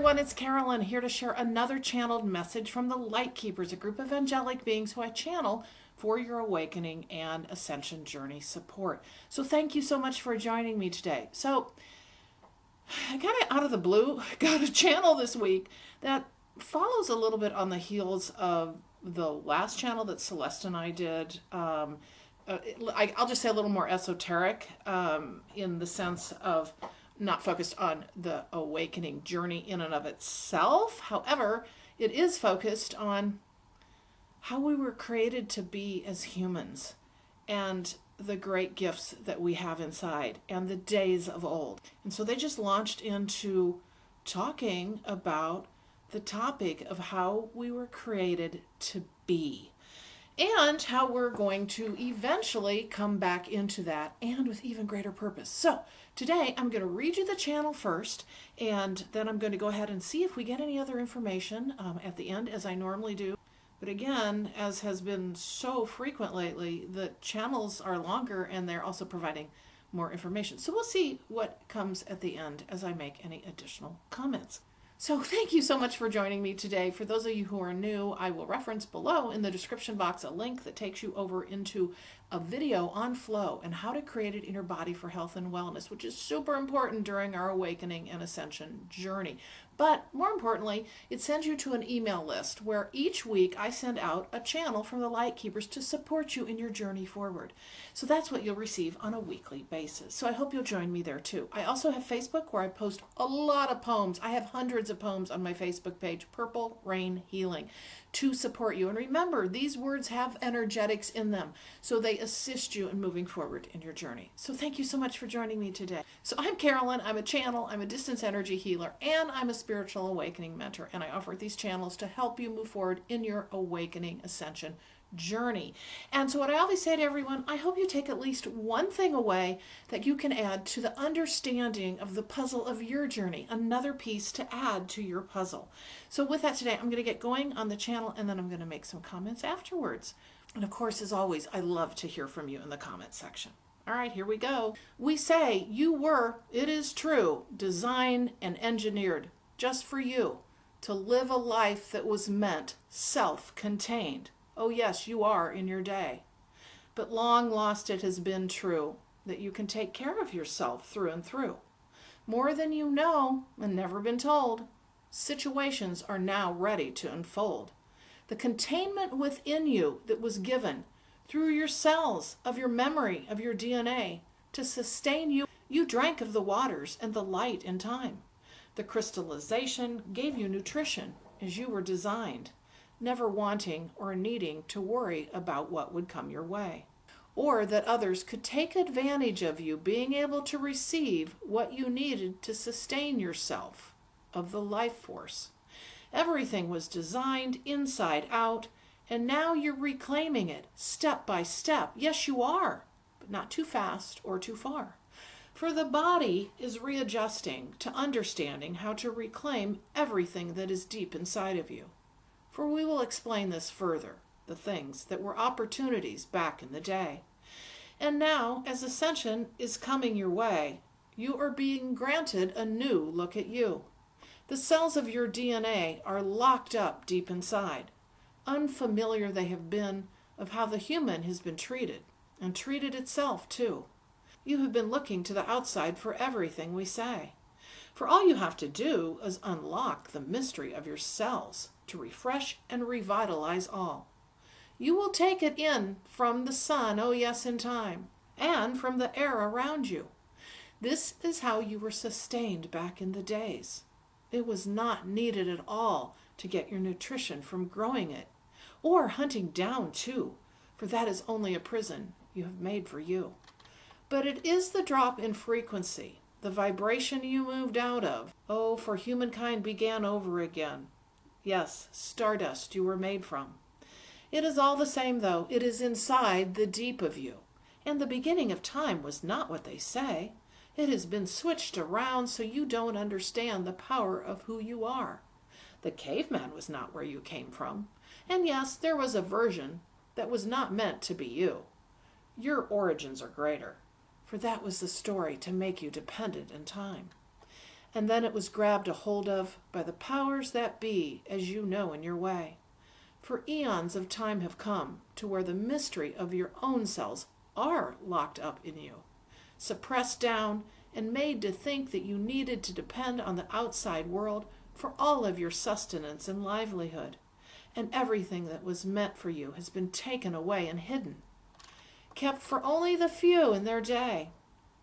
everyone, it's Carolyn here to share another channeled message from the Light Keepers, a group of angelic beings who I channel for your awakening and ascension journey support. So thank you so much for joining me today. So I kind of out of the blue got a channel this week that follows a little bit on the heels of the last channel that Celeste and I did. I'll just say a little more esoteric in the sense of not focused on the awakening journey in and of itself. However, it is focused on how we were created to be as humans and the great gifts that we have inside and the days of old. And so they just launched into talking about the topic of how we were created to be and how we're going to eventually come back into that and with even greater purpose. So today I'm going to read you the channel first, and then I'm going to go ahead and see if we get any other information at the end, as I normally do. But again, as has been so frequent lately, the channels are longer and they're also providing more information. So we'll see what comes at the end as I make any additional comments. So thank you so much for joining me today. For those of you who are new, I will reference below in the description box a link that takes you over into a video on flow and how to create it in your body for health and wellness, which is super important during our awakening and ascension journey. But more importantly, it sends you to an email list where each week I send out a channel from the Light Keepers to support you in your journey forward. So that's what you'll receive on a weekly basis. So I hope you'll join me there too. I also have Facebook where I post a lot of poems. I have hundreds of poems on my Facebook page, Purple Rain Healing, to support you. And remember, these words have energetics in them, so they assist you in moving forward in your journey. So thank you so much for joining me today. So I'm Carolyn, I'm a channel, I'm a distance energy healer, and I'm a spiritual awakening mentor, and I offer these channels to help you move forward in your awakening ascension journey. And so what I always say to everyone, I hope you take at least one thing away that you can add to the understanding of the puzzle of your journey, another piece to add to your puzzle. So with that today, I'm going to get going on the channel, and then I'm going to make some comments afterwards. And of course, as always, I love to hear from you in the comment section. All right, here we go. We say you were, it is true, designed and engineered just for you to live a life that was meant self-contained. Oh yes, you are in your day. But long lost it has been true that you can take care of yourself through and through. More than you know and never been told, situations are now ready to unfold. The containment within you that was given through your cells of your memory, of your DNA, to sustain you, you drank of the waters and the light in time. The crystallization gave you nutrition as you were designed, never wanting or needing to worry about what would come your way, or that others could take advantage of you being able to receive what you needed to sustain yourself of the life force. Everything was designed inside out, and now you're reclaiming it step by step. Yes, you are, but not too fast or too far. For the body is readjusting to understanding how to reclaim everything that is deep inside of you. For we will explain this further, the things that were opportunities back in the day. And now, as ascension is coming your way, you are being granted a new look at you. The cells of your DNA are locked up deep inside. Unfamiliar they have been of how the human has been treated, and treated itself too. You have been looking to the outside for everything we say. For all you have to do is unlock the mystery of your cells to refresh and revitalize all. You will take it in from the sun, oh yes, in time, and from the air around you. This is how you were sustained back in the days. It was not needed at all to get your nutrition from growing it, or hunting down too, for that is only a prison you have made for you. But it is the drop in frequency, the vibration you moved out of. Oh, for humankind began over again. Yes, stardust you were made from. It is all the same, though. It is inside the deep of you. And the beginning of time was not what they say. It has been switched around so you don't understand the power of who you are. The caveman was not where you came from. And yes, there was a version that was not meant to be you. Your origins are greater, for that was the story to make you dependent in time. and then it was grabbed a hold of by the powers that be, as you know in your way. For eons of time have come to where the mystery of your own cells are locked up in you, suppressed down and made to think that you needed to depend on the outside world for all of your sustenance and livelihood, and everything that was meant for you has been taken away and hidden, kept for only the few in their day.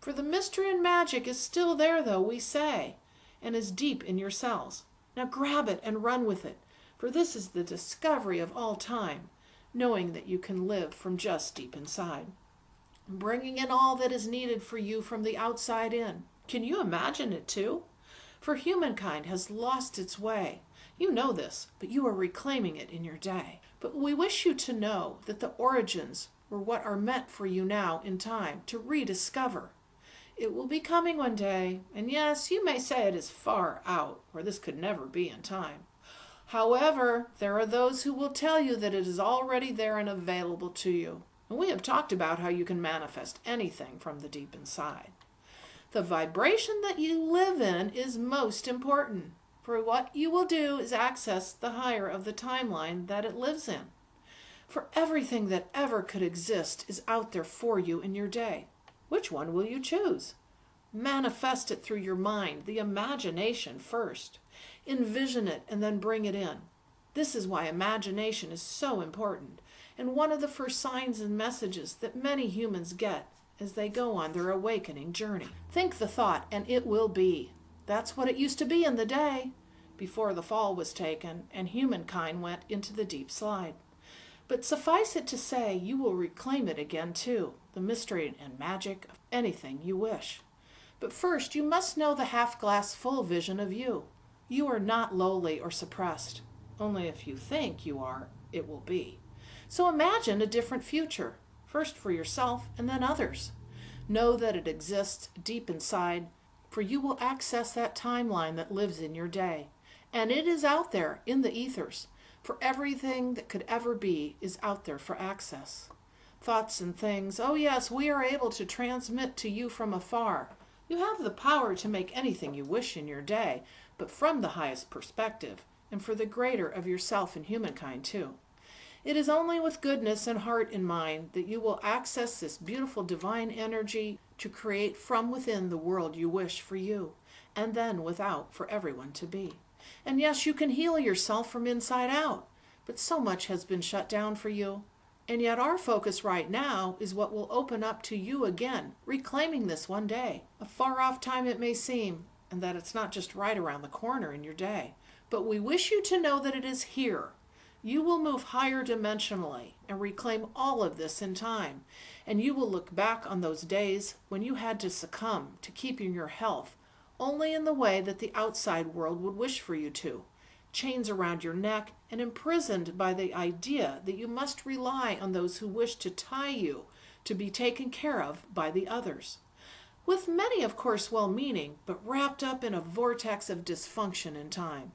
For the mystery and magic is still there, though, we say, and is deep in your cells. Now grab it and run with it, for this is the discovery of all time, knowing that you can live from just deep inside, bringing in all that is needed for you from the outside in. Can you imagine it too? For humankind has lost its way. You know this, but you are reclaiming it in your day. But we wish you to know that the origins were what are meant for you now in time to rediscover. It will be coming one day, and yes, you may say it is far out, or this could never be in time. However, there are those who will tell you that it is already there and available to you. And we have talked about how you can manifest anything from the deep inside. The vibration that you live in is most important, for what you will do is access the higher of the timeline that it lives in. For everything that ever could exist is out there for you in your day. Which one will you choose? Manifest it through your mind, the imagination first. Envision it and then bring it in. This is why imagination is so important, and one of the first signs and messages that many humans get as they go on their awakening journey. Think the thought, and it will be. That's what it used to be in the day, before the fall was taken and humankind went into the deep slide. But suffice it to say, you will reclaim it again too, the mystery and magic of anything you wish. But first, you must know the half-glass full vision of you. You are not lowly or suppressed. Only if you think you are, it will be. So imagine a different future, first for yourself and then others. Know that it exists deep inside, for you will access that timeline that lives in your day. And it is out there in the ethers, for everything that could ever be is out there for access. Thoughts and things, oh yes, we are able to transmit to you from afar. You have the power to make anything you wish in your day, but from the highest perspective, and for the greater of yourself and humankind too. It is only with goodness and heart in mind that you will access this beautiful divine energy to create from within the world you wish for you, and then without for everyone to be. And yes, you can heal yourself from inside out, but so much has been shut down for you. And yet our focus right now is what will open up to you again, reclaiming this one day. A far off time it may seem, and that it's not just right around the corner in your day. But we wish you to know that it is here. You will move higher dimensionally and reclaim all of this in time. And you will look back on those days when you had to succumb to keeping your health only in the way that the outside world would wish for you to. Chains around your neck and imprisoned by the idea that you must rely on those who wish to tie you to be taken care of by the others. With many, of course, well-meaning, but wrapped up in a vortex of dysfunction in time.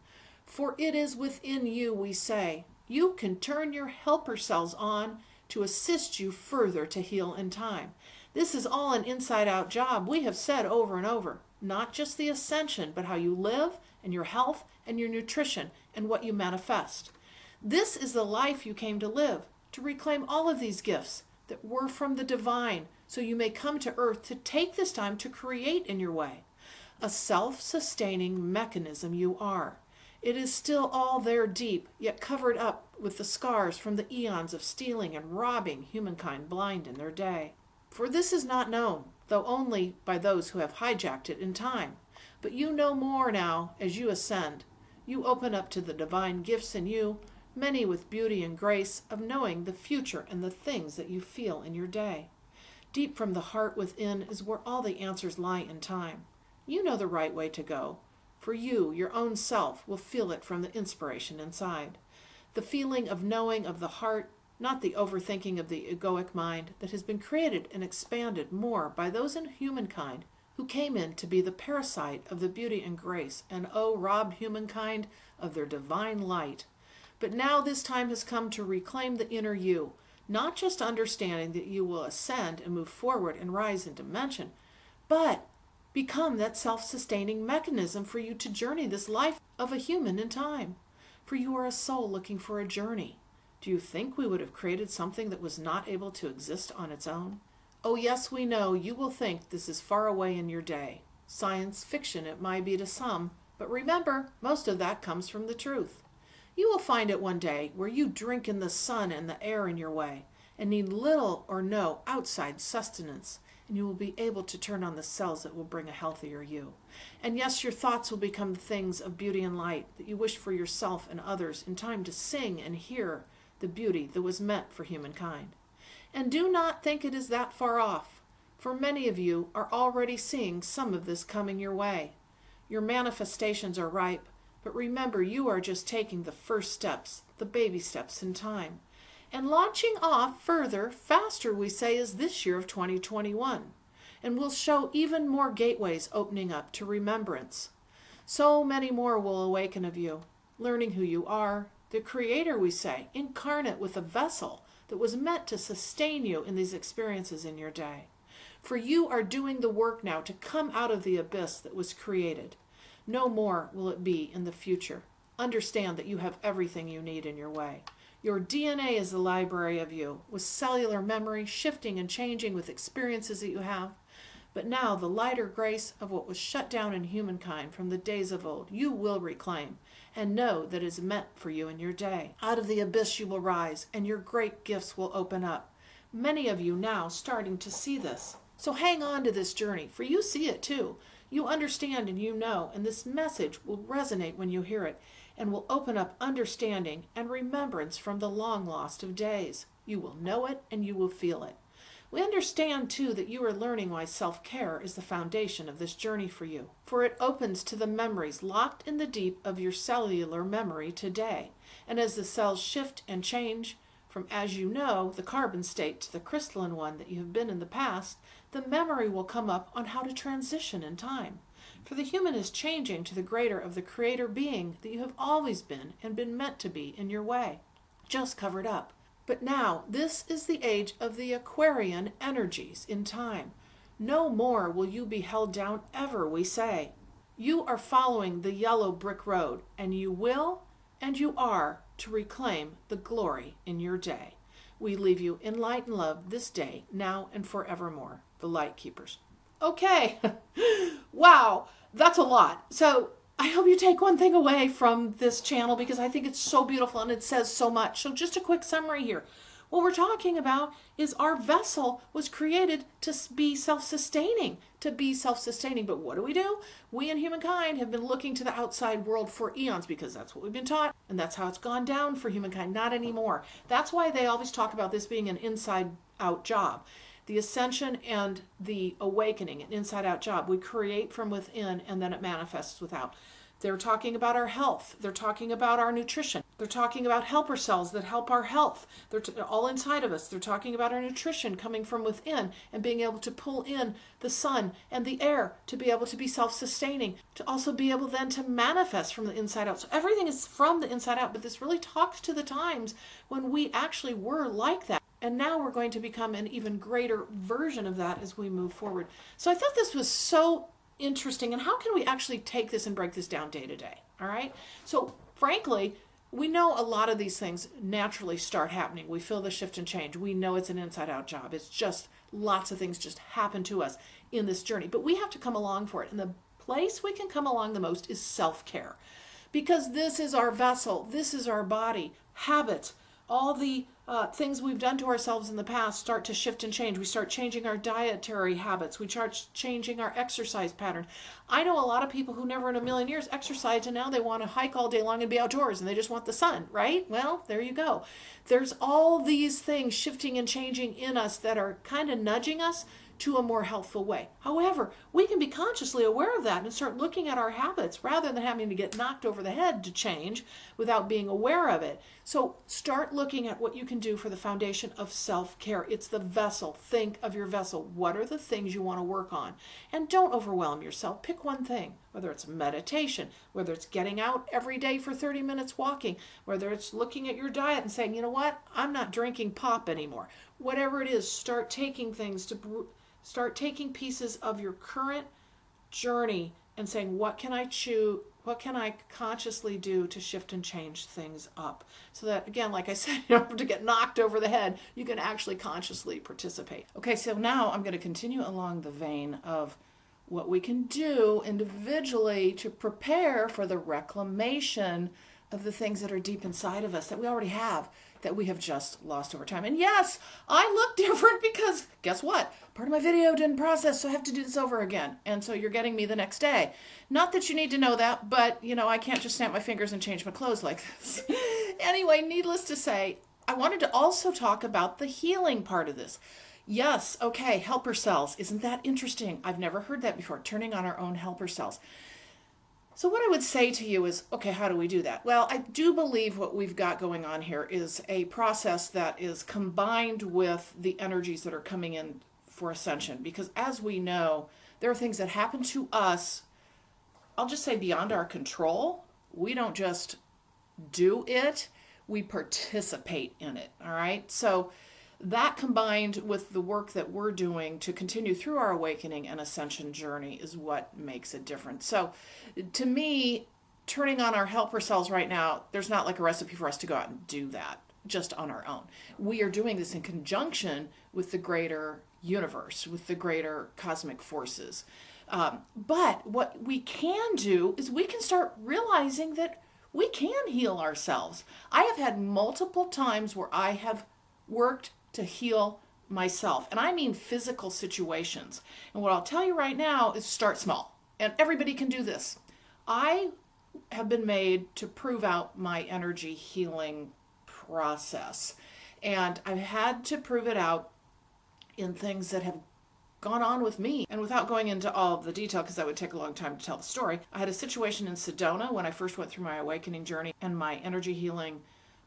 For it is within you, we say, you can turn your helper cells on to assist you further to heal in time. This is all an inside-out job, we have said over and over. Not just the ascension, but how you live and your health and your nutrition and what you manifest. This is the life you came to live, to reclaim all of these gifts that were from the divine, so you may come to earth to take this time to create in your way. A self-sustaining mechanism you are. It is still all there deep, yet covered up with the scars from the eons of stealing and robbing humankind blind in their day. For this is not known, though only by those who have hijacked it in time. But you know more now as you ascend. You open up to the divine gifts in you, many with beauty and grace of knowing the future and the things that you feel in your day. Deep from the heart within is where all the answers lie in time. You know the right way to go. For you, your own self, will feel it from the inspiration inside. The feeling of knowing of the heart, not the overthinking of the egoic mind that has been created and expanded more by those in humankind who came in to be the parasite of the beauty and grace and robbed humankind of their divine light. But now this time has come to reclaim the inner you, not just understanding that you will ascend and move forward and rise in dimension, but become that self-sustaining mechanism for you to journey this life of a human in time. For you are a soul looking for a journey. Do you think we would have created something that was not able to exist on its own? Oh yes, we know you will think this is far away in your day. Science fiction it might be to some, but remember, most of that comes from the truth. You will find it one day where you drink in the sun and the air in your way, and need little or no outside sustenance, and you will be able to turn on the cells that will bring a healthier you. And yes, your thoughts will become things of beauty and light that you wish for yourself and others in time to sing and hear the beauty that was meant for humankind. And do not think it is that far off, for many of you are already seeing some of this coming your way. Your manifestations are ripe, but remember you are just taking the first steps, the baby steps in time. And launching off further, faster we say, is this year of 2021. And we'll show even more gateways opening up to remembrance. So many more will awaken of you, learning who you are, the Creator, we say, incarnate with a vessel that was meant to sustain you in these experiences in your day. For you are doing the work now to come out of the abyss that was created. No more will it be in the future. Understand that you have everything you need in your way. Your DNA is the library of you, with cellular memory shifting and changing with experiences that you have. But now the lighter grace of what was shut down in humankind from the days of old, you will reclaim, and know that it is meant for you in your day. Out of the abyss you will rise, and your great gifts will open up. Many of you now starting to see this. So hang on to this journey, for you see it too. You understand and you know, and this message will resonate when you hear it, and will open up understanding and remembrance from the long lost of days. You will know it and you will feel it. We understand too that you are learning why self-care is the foundation of this journey for you, for it opens to the memories locked in the deep of your cellular memory today. And as the cells shift and change from, as you know, the carbon state to the crystalline one that you have been in the past, the memory will come up on how to transition in time. For the human is changing to the greater of the Creator being that you have always been and been meant to be in your way, just covered up. But now, this is the age of the Aquarian energies in time. No more will you be held down ever, we say. You are following the yellow brick road, and you will, and you are, to reclaim the glory in your day. We leave you in light and love this day, now and forevermore. The Light Keepers. Okay. Wow, that's a lot. So I hope you take one thing away from this channel because I think it's so beautiful and it says so much. So just a quick summary here. What we're talking about is our vessel was created to be self-sustaining, But what do? We in humankind have been looking to the outside world for eons because that's what we've been taught, and that's how it's gone down for humankind. Not anymore. That's why they always talk about this being an inside-out job. The ascension and the awakening, an inside-out job. We create from within and then it manifests without. They're talking about our health. They're talking about our nutrition. They're talking about helper cells that help our health. They're all inside of us. They're talking about our nutrition coming from within and being able to pull in the sun and the air to be able to be self-sustaining, to also be able then to manifest from the inside out. So everything is from the inside out, but this really talks to the times when we actually were like that. And now we're going to become an even greater version of that as we move forward. So I thought this was so interesting. And how can we actually take this and break this down day to day? All right. So frankly, we know a lot of these things naturally start happening. We feel the shift and change. We know it's an inside out job. It's just lots of things just happen to us in this journey. But we have to come along for it. And the place we can come along the most is self-care. Because this is our vessel. This is our body. Habits. All the things we've done to ourselves in the past start to shift and change. We start changing our dietary habits. We start changing our exercise pattern. I know a lot of people who never in a million years exercised, and now they want to hike all day long and be outdoors, and they just want the sun, right? Well, there you go. There's all these things shifting and changing in us that are kind of nudging us to a more healthful way. However, we can be consciously aware of that and start looking at our habits rather than having to get knocked over the head to change without being aware of it. So start looking at what you can do for the foundation of self-care. It's the vessel. Think of your vessel. What are the things you want to work on? And don't overwhelm yourself. Pick one thing, whether it's meditation, whether it's getting out every day for 30 minutes walking, whether it's looking at your diet and saying, you know what, I'm not drinking pop anymore. Whatever it is, start taking things to start taking pieces of your current journey and saying, what can I choose? What can I consciously do to shift and change things up? So that, again, like I said, you don't have to get knocked over the head. You can actually consciously participate. Okay, so now I'm going to continue along the vein of what we can do individually to prepare for the reclamation of the things that are deep inside of us that we already have, that we have just lost over time. And yes, I look different because guess what? Part of my video didn't process, so I have to do this over again. And so you're getting me the next day. Not that you need to know that, but I can't just snap my fingers and change my clothes like this. Anyway, needless to say, I wanted to also talk about the healing part of this. Yes, okay, helper cells. Isn't that interesting? I've never heard that before, turning on our own helper cells. So what I would say to you is, okay, how do we do that? Well, I do believe what we've got going on here is a process that is combined with the energies that are coming in for ascension. Because as we know, there are things that happen to us, I'll just say beyond our control. We don't just do it, we participate in it, all right? So that combined with the work that we're doing to continue through our awakening and ascension journey is what makes a difference. So to me, turning on our helper cells right now, there's not like a recipe for us to go out and do that just on our own. We are doing this in conjunction with the greater universe, with the greater cosmic forces. But what we can do is we can start realizing that we can heal ourselves. I have had multiple times where I have worked to heal myself. And I mean physical situations. And what I'll tell you right now is start small. And everybody can do this. I have been made to prove out my energy healing process. And I've had to prove it out in things that have gone on with me. And without going into all of the detail, because that would take a long time to tell the story, I had a situation in Sedona when I first went through my awakening journey and my energy healing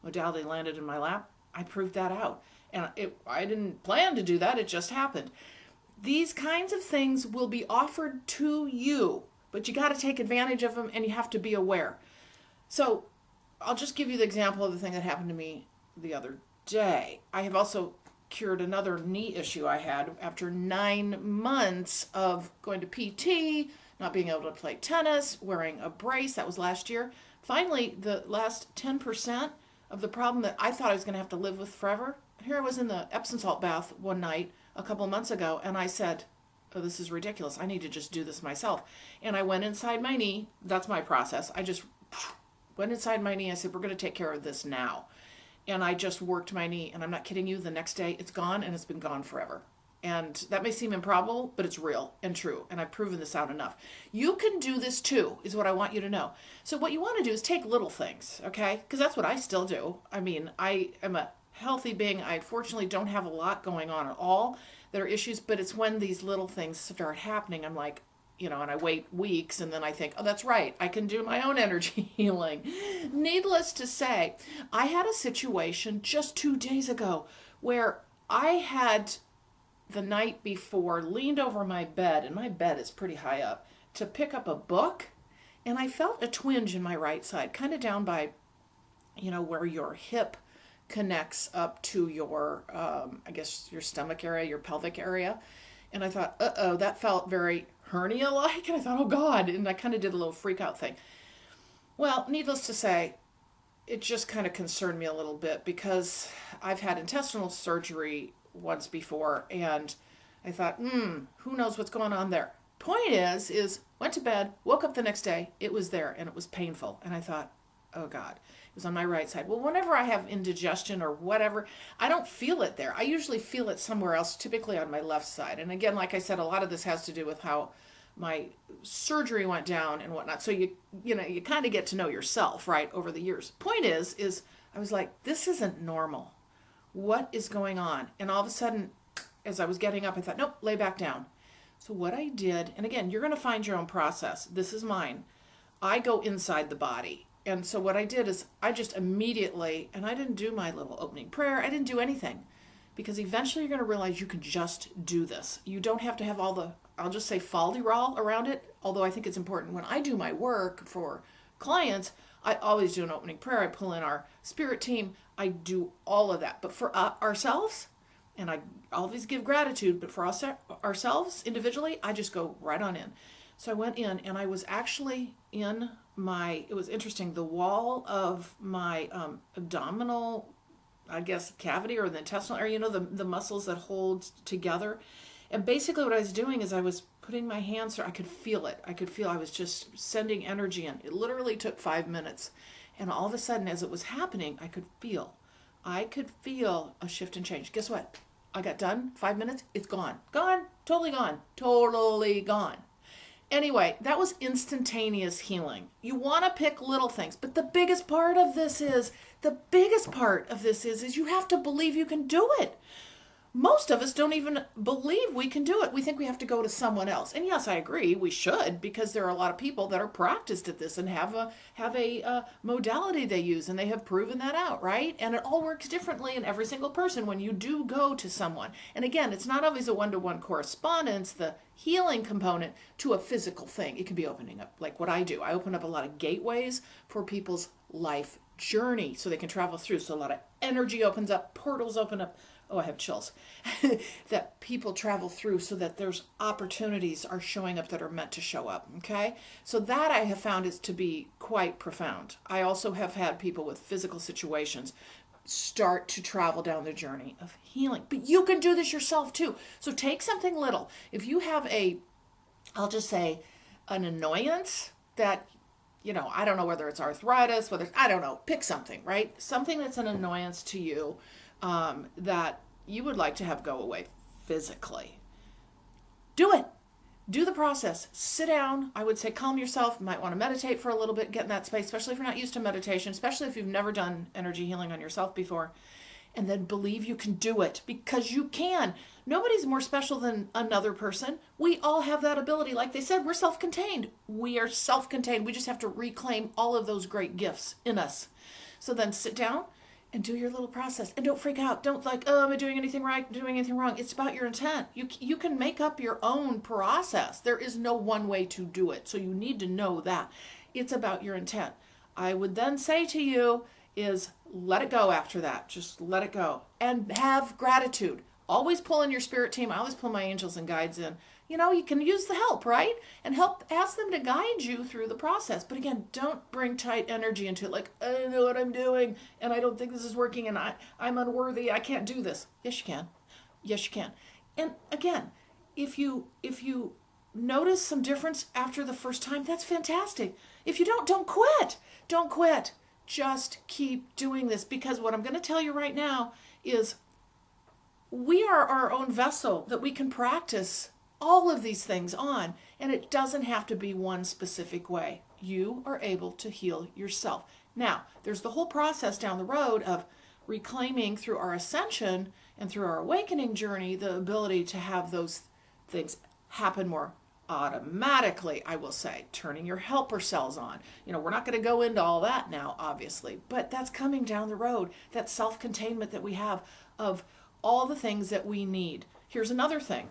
modality landed in my lap. I proved that out. And I didn't plan to do that. It just happened. These kinds of things will be offered to you, but you got to take advantage of them and you have to be aware. So I'll just give you the example of the thing that happened to me the other day. I have also cured another knee issue I had after 9 months of going to PT, not being able to play tennis, wearing a brace. That was last year. Finally, the last 10% of the problem that I thought I was going to have to live with forever. Here I was in the Epsom salt bath one night a couple of months ago, and I said, oh, this is ridiculous. I need to just do this myself. And I went inside my knee. That's my process. I just went inside my knee. I said, we're going to take care of this now. And I just worked my knee. And I'm not kidding you. The next day, it's gone, and it's been gone forever. And that may seem improbable, but it's real and true. And I've proven this out enough. You can do this too, is what I want you to know. So what you want to do is take little things, okay? Because that's what I still do. I mean, I am a healthy being. I fortunately don't have a lot going on at all. There are issues, but it's when these little things start happening, I'm like, and I wait weeks, and then I think, oh, that's right, I can do my own energy healing. Needless to say, I had a situation just 2 days ago where I had the night before leaned over my bed, and my bed is pretty high up, to pick up a book, and I felt a twinge in my right side, kind of down by, where your hip connects up to your, I guess, your stomach area, your pelvic area. And I thought, uh-oh, that felt very hernia-like. And I thought, oh, God. And I kind of did a little freak-out thing. Well, needless to say, it just kind of concerned me a little bit because I've had intestinal surgery once before. And I thought, who knows what's going on there. Point is, went to bed, woke up the next day, it was there, and it was painful. And I thought, oh, God. It was on my right side. Well, whenever I have indigestion or whatever, I don't feel it there. I usually feel it somewhere else, typically on my left side. And again, like I said, a lot of this has to do with how my surgery went down and whatnot. So you kind of get to know yourself, right, over the years. Point is I was like, this isn't normal. What is going on? And all of a sudden, as I was getting up, I thought, nope, lay back down. So what I did, and again, you're going to find your own process. This is mine. I go inside the body. And so what I did is I just immediately, and I didn't do my little opening prayer. I didn't do anything because eventually you're going to realize you can just do this. You don't have to have all the, I'll just say falderall around it. Although I think it's important when I do my work for clients, I always do an opening prayer. I pull in our spirit team. I do all of that. But for ourselves, and I always give gratitude, but for ourselves individually, I just go right on in. So I went in and I was actually in it was interesting, the wall of my abdominal, I guess, cavity or the intestinal area, the muscles that hold together. And basically what I was doing is I was putting my hands through, I could feel it. I was just sending energy in. It literally took 5 minutes. And all of a sudden, as it was happening, I could feel a shift and change. Guess what? I got done, 5 minutes, it's gone. Gone, totally gone, totally gone. Anyway, that was instantaneous healing. You want to pick little things, but the biggest part of this is you have to believe you can do it. Most of us don't even believe we can do it. We think we have to go to someone else. And yes, I agree, we should, because there are a lot of people that are practiced at this and have a modality they use, and they have proven that out, right? And it all works differently in every single person when you do go to someone. And again, it's not always a one-to-one correspondence, the healing component, to a physical thing. It can be opening up, like what I do. I open up a lot of gateways for people's life journey so they can travel through. So a lot of energy opens up, portals open up. Oh, I have chills. That people travel through so that there's opportunities are showing up that are meant to show up. Okay. So that I have found is to be quite profound. I also have had people with physical situations start to travel down the journey of healing. But you can do this yourself too. So take something little. If you have I'll just say, an annoyance that, I don't know whether it's arthritis, I don't know, pick something, right? Something that's an annoyance to you. That you would like to have go away physically. Do it. Do the process. Sit down. I would say calm yourself. You might want to meditate for a little bit, get in that space, especially if you're not used to meditation, especially if you've never done energy healing on yourself before. And then believe you can do it, because you can. Nobody's more special than another person. We all have that ability. Like they said, we're self-contained. We are self-contained. We just have to reclaim all of those great gifts in us. So then sit down and do your little process. And don't freak out. Don't am I doing anything right? Doing anything wrong? It's about your intent. You can make up your own process. There is no one way to do it. So you need to know that. It's about your intent. I would then say to you is let it go after that. Just let it go. And have gratitude. Always pull in your spirit team. I always pull my angels and guides in. You can use the help, right? And ask them to guide you through the process. But again, don't bring tight energy into it. Like, I don't know what I'm doing, and I don't think this is working, and I'm unworthy. I can't do this. Yes, you can. Yes, you can. And again, if you notice some difference after the first time, that's fantastic. If you don't quit. Don't quit. Just keep doing this, because what I'm going to tell you right now is we are our own vessel that we can practice all of these things on, and it doesn't have to be one specific way. You are able to heal yourself. Now, there's the whole process down the road of reclaiming through our ascension and through our awakening journey the ability to have those things happen more automatically, I will say. Turning your helper cells on. We're not going to go into all that now, obviously, but that's coming down the road. That self-containment that we have of all the things that we need. Here's another thing.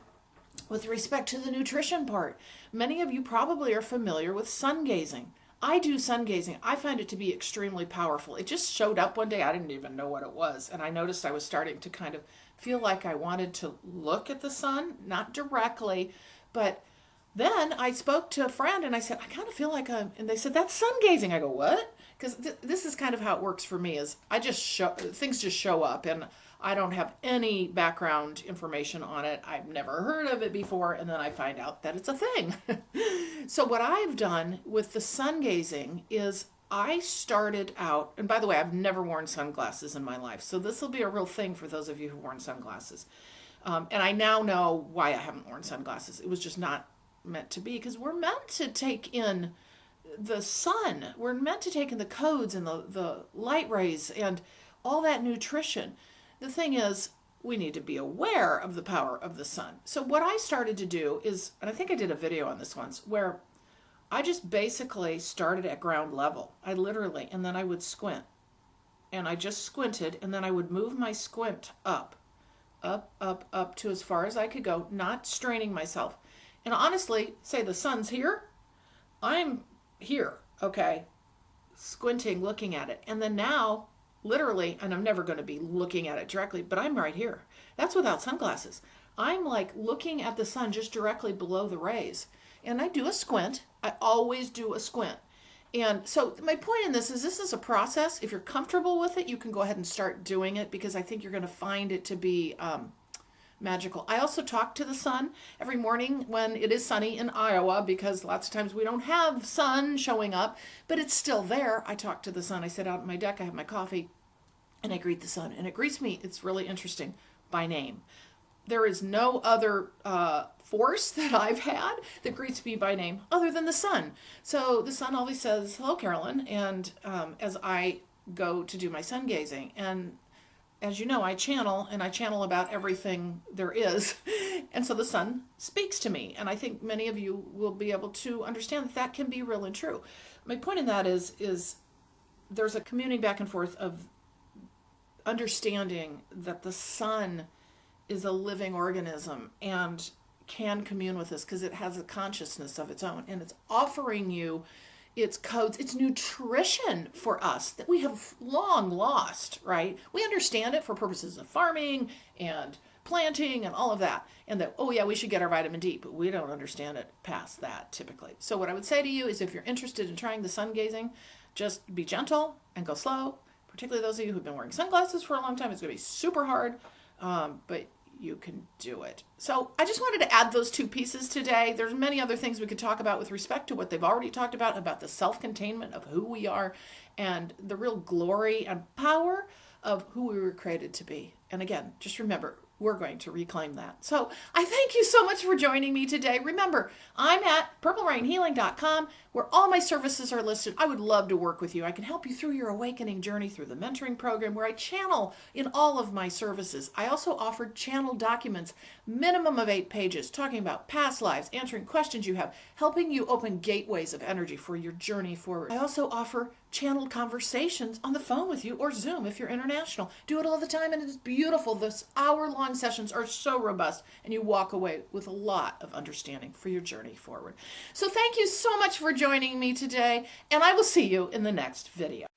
With respect to the nutrition part, many of you probably are familiar with sun gazing. I do sun gazing. I find it to be extremely powerful. It just showed up one day. I didn't even know what it was. And I noticed I was starting to kind of feel like I wanted to look at the sun, not directly. But then I spoke to a friend and I said, I kind of feel like and they said, that's sun gazing. I go, what? Because this is kind of how it works for me is things just show up, and I don't have any background information on it. I've never heard of it before, and then I find out that it's a thing. So what I've done with the sun gazing is I started out, and by the way, I've never worn sunglasses in my life, so this will be a real thing for those of you who've worn sunglasses. And I now know why I haven't worn sunglasses. It was just not meant to be, because we're meant to take in the sun. We're meant to take in the codes and the light rays and all that nutrition. The thing is, we need to be aware of the power of the sun. So what I started to do is, and I think I did a video on this once, where I just basically started at ground level. And then I would squint. And I just squinted, and then I would move my squint up to as far as I could go, not straining myself. And honestly, say the sun's here, I'm here, okay, squinting, looking at it. And then now, literally, and I'm never going to be looking at it directly, but I'm right here. That's without sunglasses. I'm like looking at the sun just directly below the rays. And I do a squint. I always do a squint. And so my point in this is a process. If you're comfortable with it, you can go ahead and start doing it, because I think you're going to find it to be magical. I also talk to the sun every morning when it is sunny in Iowa, because lots of times we don't have sun showing up, but it's still there. I talk to the sun. I sit out on my deck, I have my coffee, and I greet the sun. And it greets me, it's really interesting, by name. There is no other force that I've had that greets me by name other than the sun. So the sun always says, "Hello, Carolyn," and as I go to do my sun gazing. And as you know, I channel, and I channel about everything there is. And so the sun speaks to me. And I think many of you will be able to understand that that can be real and true. My point in that is there's a communing back and forth of understanding that the sun is a living organism and can commune with us because it has a consciousness of its own, and it's offering you its codes, its nutrition for us that we have long lost, right? We understand it for purposes of farming and planting and all of that, and that, oh yeah, we should get our vitamin D, but we don't understand it past that typically. So what I would say to you is, if you're interested in trying the sun gazing, just be gentle and go slow. Particularly those of you who've been wearing sunglasses for a long time, it's going to be super hard, but you can do it. So I just wanted to add those two pieces today. There's many other things we could talk about with respect to what they've already talked about the self-containment of who we are and the real glory and power of who we were created to be. And again, just remember, we're going to reclaim that. So I thank you so much for joining me today. Remember, I'm at purplerainhealing.com, where all my services are listed. I would love to work with you. I can help you through your awakening journey through the mentoring program, where I channel in all of my services. I also offer channel documents, minimum of 8 pages, talking about past lives, answering questions you have, helping you open gateways of energy for your journey forward. I also offer channeled conversations on the phone with you, or Zoom if you're international. Do it all the time, and it's beautiful. Those hour-long sessions are so robust, and you walk away with a lot of understanding for your journey forward. So thank you so much for joining me today, and I will see you in the next video.